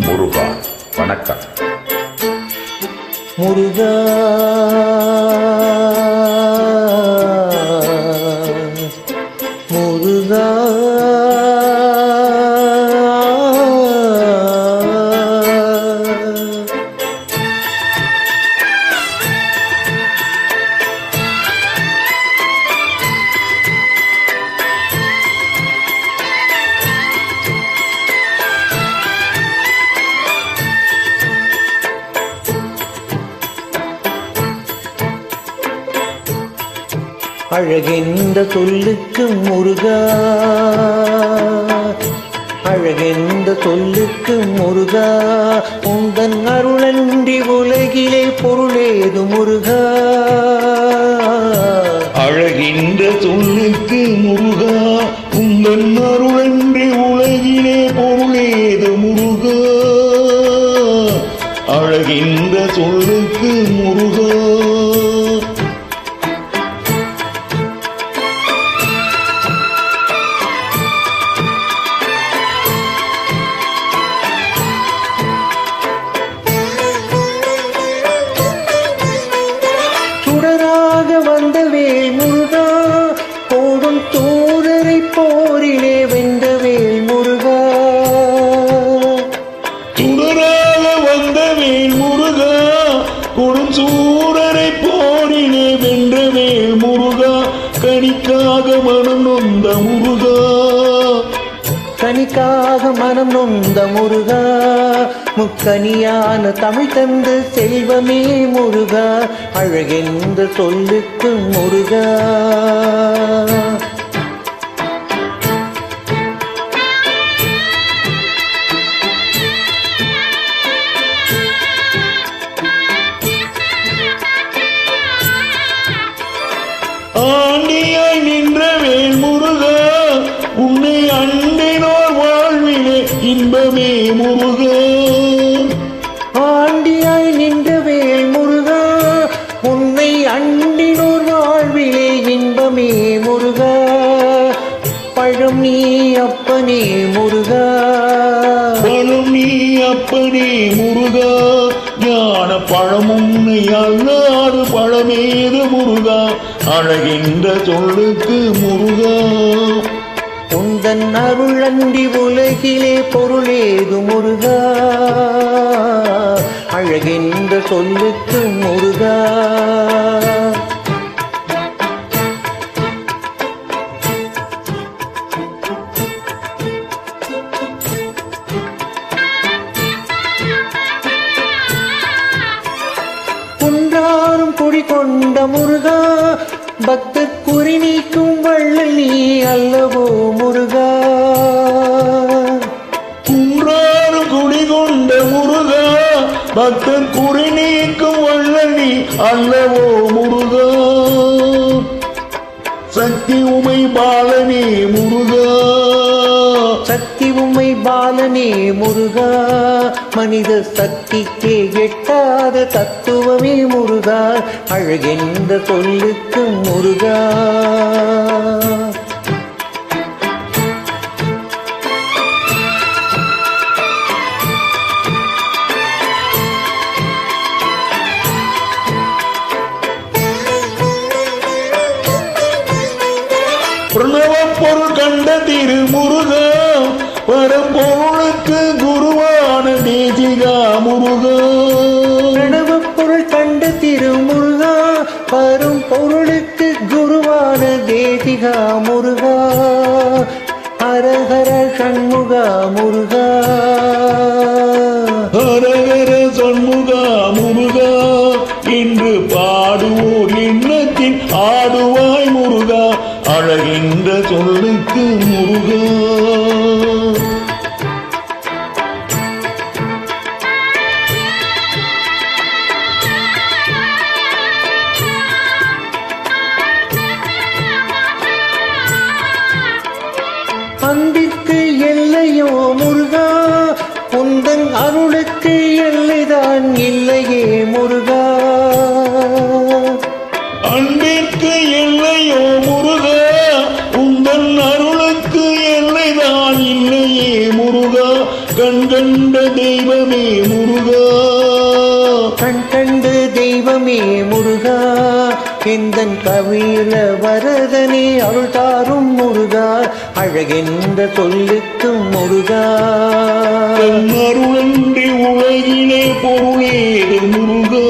முருகா. வணக்கம். முருகா முருகா அழகென்ற சொல்லுக்கு முருகா, அழகென்ற சொல்லுக்கு முருகா, உந்தன் அருளன்றி உலகிலே பொருளேது முருகா. அழகின்ற சொல்லுக்கு முருகா, உந்தன் அருளன்றி உலகிலே பொருளேது முருகா. அழகின்ற சொல்லுக்கு முருகா. சுடராக வந்த வேல் முருகா, போடும் தூதரை போரிலே வென்ற வேல் முருகா. சுடராக வந்த வேல் முருகா, கொடும் சூரரை போரிலே வென்ற வேல் முருகா. கனிக்காக மனம் நொந்த முருகா, கனிக்காக மனம் நொந்த முருகா, முக்கனியான தமிழ் தந்த செல்வமே முருகா. அழகென்ற சொல்லுக்கு முருகா. ஆண்டியாய் நின்ற வேல் முருகா, உன்னை அண்டினோர் வாழ்விலே இன்பமே முருகா. ஆண்டியாய் நின்ற வேல் முருகா, உன்னை அண்டினோர் வாழ்விலே இன்பமே முருகா. பழம் நீ அப்பனே முருகா, பழம் நீ அப்பனே முருகா. ஞான பழம் உன்னை அல்லாது பழமேது முருகா. அழகின்ற சொல்லுக்கு முருகா. உந்தன் அருளன்றி உலகிலே பொருளேது முருகா. அழகென்ற சொல்லுக்கு முருகா. குன்றாரும் குடி கொண்ட முருகா, பக்தர் குறி நீக்கும் வள்ளல் நீ அல்லவோ முருகா. குன்றாரும் குடி கொண்ட முருகா, பக்தர் குறி நீக்கும் வள்ளல் நீ அல்லவோ முருகா. சக்தி உமை பாலனே முருகா, சக்தி உம்மை பாலனே முருகா. மனித சக்திக்கே எட்டாத தத்துவமே முருகா. அழகென்ற சொல்லுக்கு முருகா. பிரணவ பொருள் கண்ட திரு முருகா, பரம்பொருளுக்கு குருவான தேசிகா முருகா. பிரணவ பொருள் கண்ட திருமுருகா, வரும் பொருளுக்கு குருவான தேசிகா முருகா. ஹரஹர சண்முகா முருகா, ஹரஹர சண்முகா முருகா. இன்று பாடுவோர் எண்ணத்தில் ஆடுவாய் முருகா. அழகின்ற சொல்லுக்கு முருகா. அன்பிற்கு எல்லையோ முருகா, உந்தன் அருளுக்கு எல்லைதான் இல்லையே முருகா. அன்பிற்கு எல்லையோ முருகா, உந்தன் அருளுக்கு எல்லைதான் இல்லையே முருகா. கண்கள் கண்ட தெய்வமே முருகா, கண் கண்டு தெய்வமே முருகா, எந்தன் கவியில வரதனே அருள் தாரும் முருகா, அழகென்ற சொல்லுக்கும் முருகா. அருளன்றி உலகிலே பொருளேது முருகா,